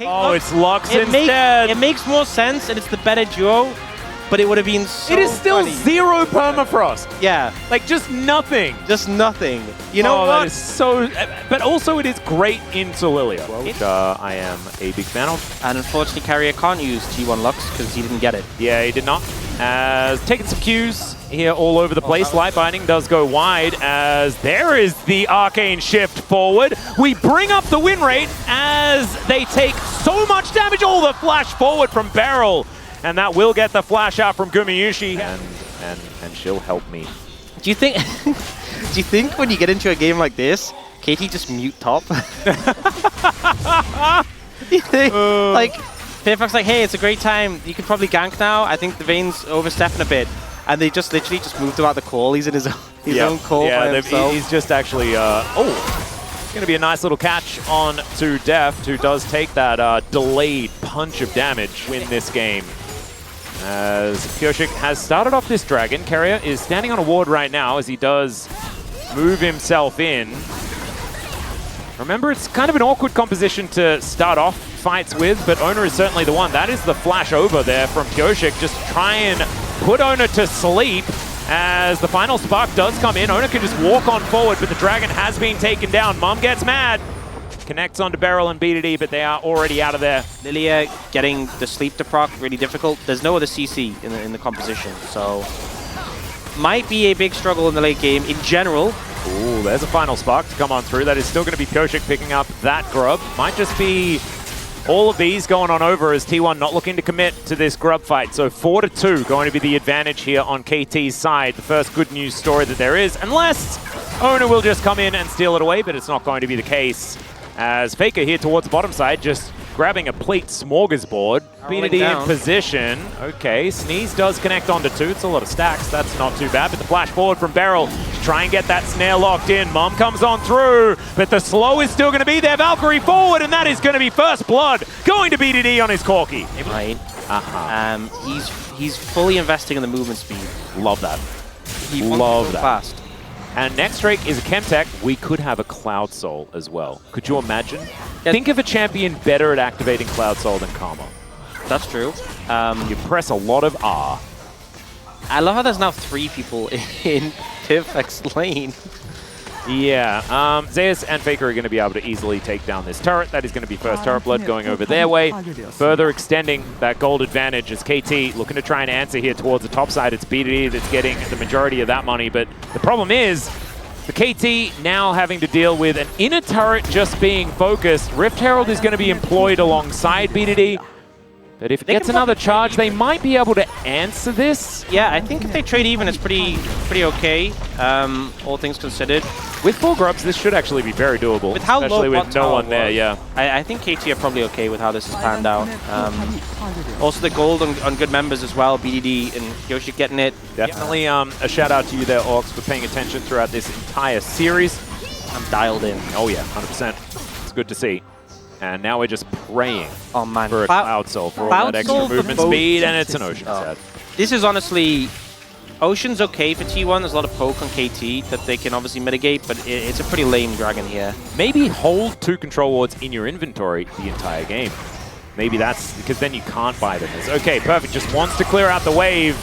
Oh, it's Lux instead. It makes more sense, and it's the better duo, but it would have been so It is still funny. 0 permafrost. Yeah. Like, just nothing. Just nothing. You know what? That is so... But also, it is great in Solilia, which I am a big fan of. And unfortunately, Carrier can't use T1 Lux because he didn't get it. Yeah, he did not. As taking some cues here all over the place. Light Binding does go wide as there is the Arcane Shift forward. We bring up the win rate as they take so much damage. Oh, the flash forward from Beryl. And that will get the flash out from Gumayusi. And she'll help me. Do you think do you think when you get into a game like this, KT just mute top? You think like Fairfax like, hey, it's a great time. You can probably gank now. I think the Vayne's overstepping a bit. And they just literally just moved him out the call. He's in his own call by himself. He's just actually it's going to be a nice little catch on to Deft, who does take that delayed punch of damage win this game. As Kyoshik has started off this dragon, Carrier is standing on a ward right now as he does move himself in. Remember, it's kind of an awkward composition to start off fights with, but Owner is certainly the one. That is the flash over there from Kyoshik, just try and put Owner to sleep as the final spark does come in. Owner can just walk on forward, but the dragon has been taken down. Mom gets mad. Connects onto Beryl and BDD, but they are already out of there. Lilia getting the sleep to proc really difficult. There's no other CC in the composition, so might be a big struggle in the late game in general. Ooh, there's a final spark to come on through. That is still going to be Kyoshik picking up that grub. Might just be all of these going on over as T1 not looking to commit to this grub fight. So 4-2 going to be the advantage here on KT's side. The first good news story that there is, unless Owner will just come in and steal it away, but it's not going to be the case. As Faker here towards the bottom side, just grabbing a plate smorgasbord. BDD in position. Okay, Sneeze does connect onto 2. It's a lot of stacks. That's not too bad. But the flash forward from Beryl to try and get that snare locked in. Mom comes on through, but the slow is still going to be there. Valkyrie forward, and that is going to be first blood going to BDD on his Corki. Right. He's fully investing in the movement speed. Love that. He Love that. Fast. And next Drake is a Chemtech. We could have a Cloud Soul as well. Could you imagine? Yeah. Think of a champion better at activating Cloud Soul than Karma. That's true. You press a lot of R. I love how there's now 3 people in Tifx lane. Yeah, Zeus and Faker are going to be able to easily take down this turret. That is going to be first turret blood going over their way, further extending that gold advantage as KT looking to try and answer here towards the top side. It's BDD that's getting the majority of that money, but the problem is the KT now having to deal with an inner turret just being focused. Rift Herald is going to be employed alongside BDD. But if it gets another charge, they might be able to answer this. Yeah, I think if they trade even, it's pretty okay, all things considered. With 4 grubs, this should actually be very doable, with how especially low with no one there, yeah. I think KT are probably okay with how this has panned out. Also the gold on good members as well, BDD and Yoshi getting it. Definitely a shout out to you there, Orcs, for paying attention throughout this entire series. I'm dialed in. Oh yeah, 100%. It's good to see. And now we're just praying for a Cloud Soul for all that extra movement speed, and it's an Ocean's Head. This is honestly, Ocean's okay for T1. There's a lot of poke on KT that they can obviously mitigate, but it's a pretty lame dragon here. Maybe hold 2 control wards in your inventory the entire game. Maybe that's because then you can't buy them. Okay, Perfect just wants to clear out the wave.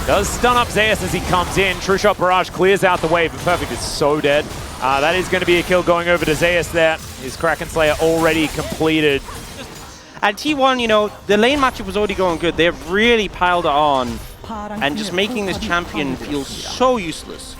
Does stun up Zeus as he comes in. True Shot Barrage clears out the wave, but Perfect is so dead. That is going to be a kill going over to Zeus there. His Kraken Slayer already completed. And T1, you know, the lane matchup was already going good. They've really piled it on and just making this champion feel so useless.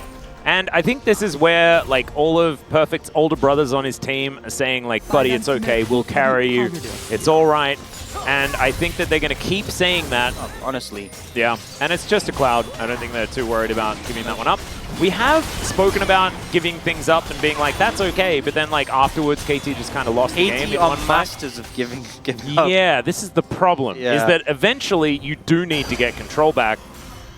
And I think this is where, like, all of Perfect's older brothers on his team are saying, like, buddy, it's okay, we'll carry you. It's all right. And I think that they're going to keep saying that. Honestly. Yeah, and it's just a Cloud. I don't think they're too worried about giving that one up. We have spoken about giving things up and being like, that's okay, but then like afterwards, KT just kind of lost the game. KT are masters of giving up. Yeah, this is the problem, is that eventually you do need to get control back,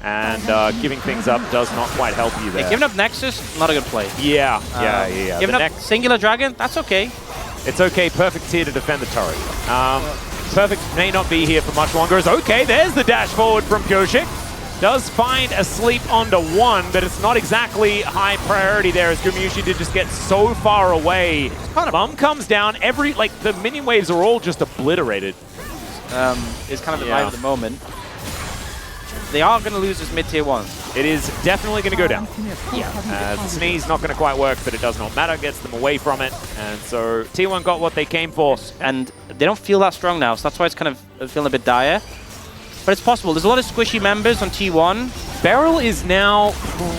and giving things up does not quite help you there. Yeah, giving up Nexus, not a good play. Yeah. Giving up Singular Dragon, that's okay. It's okay, Perfect's here to defend the turret. Perfect may not be here for much longer. It's okay, there's the dash forward from Kyoshik. Does find a sleep onto one, but it's not exactly high priority there as Gumayusi did just get so far away. Bum comes down, the minion waves are all just obliterated. Is kind of the vibe at the moment. They are going to lose this mid-tier 1. It is definitely going to go down. Yeah. The sneeze not going to quite work, but it does not matter. Gets them away from it. And so T1 got what they came for. And they don't feel that strong now, so that's why it's kind of feeling a bit dire. But it's possible. There's a lot of squishy members on T1. Beryl is now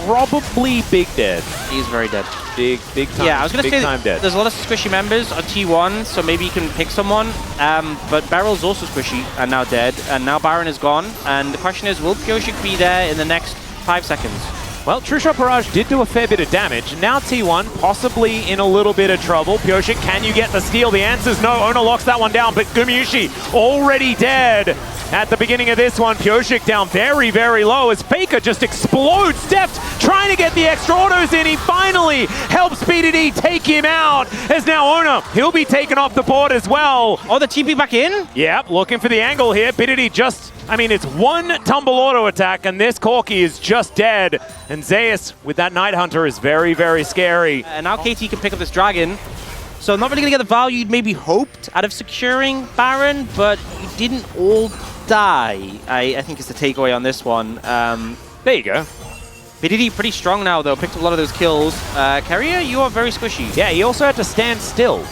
probably big dead. He's very dead. Big time. Yeah, I was going to say dead. There's a lot of squishy members on T1, so maybe you can pick someone. But Beryl's also squishy and now dead. And now Baron is gone. And the question is, will Pyosik be there in the next 5 seconds? Well, True Shot Barrage did do a fair bit of damage. Now T1 possibly in a little bit of trouble. Pyosik, can you get the steal? The answer's no. Ona locks that one down, but Gumayusi already dead. At the beginning of this one, Pyosik down very, very low as Faker just explodes. Deft trying to get the extra autos in. He finally helps BDD take him out. As now Ona, he'll be taken off the board as well. Oh, the TP back in? Yep, looking for the angle here. BDD just, it's one tumble auto attack and this Corki is just dead. And Zeus with that Night Hunter is very, very scary. And now KT can pick up this dragon. So not really going to get the value you'd maybe hoped out of securing Baron, but you didn't all die, I think is the takeaway on this one. There you go. BDD pretty strong now, though. Picked up a lot of those kills. Carrier, you are very squishy. Yeah, he also had to stand still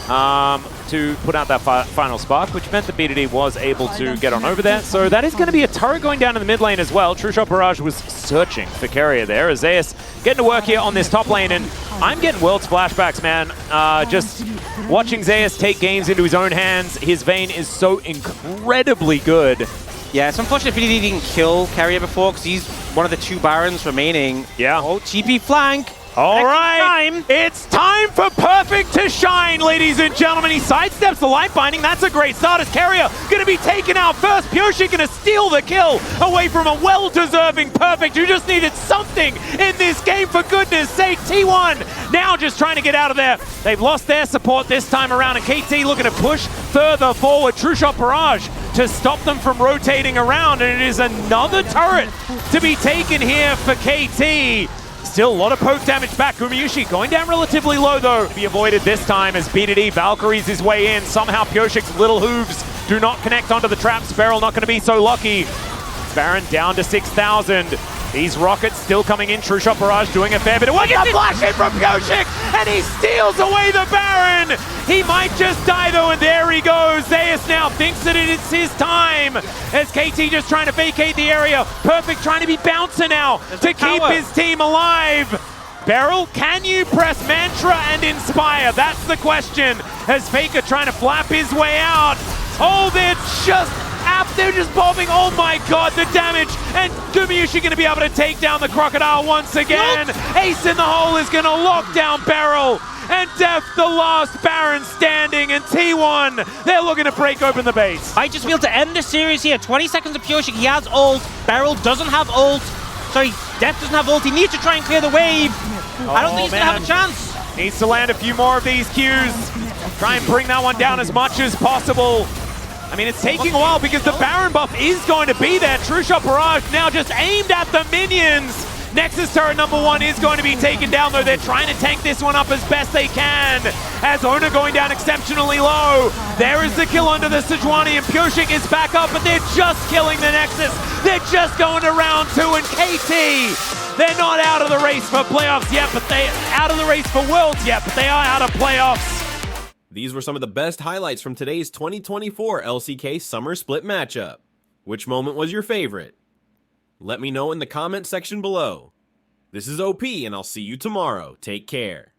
to put out that final spark, which meant that BDD was able to get on over there. So that is going to be a turret going down in the mid lane as well. True Shot Barrage was searching for Carrier there. Azeus getting to work here on this top lane, and I'm getting Worlds flashbacks, man. Just watching Zeus take games into his own hands. His Vayne is so incredibly good. Yeah, it's unfortunate BDD didn't kill Carrier before because he's one of the 2 Barons remaining. Yeah. Oh, TP flank. All right, it's time for Perfect to shine, ladies and gentlemen. He sidesteps the light binding. That's a great start as Carrier going to be taken out first. Pyosik going to steal the kill away from a well-deserving Perfect who just needed something in this game, for goodness sake. T1 now just trying to get out of there. They've lost their support this time around, and KT looking to push further forward. True Shot Barrage to stop them from rotating around, and it is another turret to be taken here for KT. Still a lot of poke damage back. Gumayusi going down relatively low, though. Be avoided this time as BDD Valkyries his way in. Somehow Pyosik's little hooves do not connect onto the traps. Beryl not going to be so lucky. Baron down to 6,000. These rockets still coming in. True Shot Barrage doing a fair bit of work. It's a flash in from Pyosik, and he steals away the Baron. He might just die, though, and there he goes. Zeus now thinks that it's his time as KT just trying to vacate the area. Perfect trying to be bouncer now to keep his team alive. Beryl, can you press Mantra and Inspire? That's the question as Faker trying to flap his way out. Oh, they're just bombing. Oh my god, the damage. And Gumayusi going to be able to take down the Crocodile once again. Ace in the hole is going to lock down Beryl. And Deft, the last Baron standing, and T1, they're looking to break open the base. I just feel to end the series here. 20 seconds of Pyosik. He has ult. Beryl doesn't have ult. Sorry, Deft doesn't have ult. He needs to try and clear the wave. I don't think he's going to have a chance. Needs to land a few more of these Qs. Try and bring that one down as much as possible. It's taking a while because the Baron buff is going to be there. True Shot Barrage now just aimed at the minions. Nexus turret number 1 is going to be taken down, though. They're trying to tank this one up as best they can. As Ona going down exceptionally low. There is the kill under the Sejuani, and Pyosik is back up, but they're just killing the Nexus. They're just going to round 2, and KT, they're not out of the race for playoffs yet, but they out of the race for Worlds yet, but they are out of playoffs. These were some of the best highlights from today's 2024 LCK Summer Split matchup. Which moment was your favorite? Let me know in the comment section below. This is OP, and I'll see you tomorrow. Take care.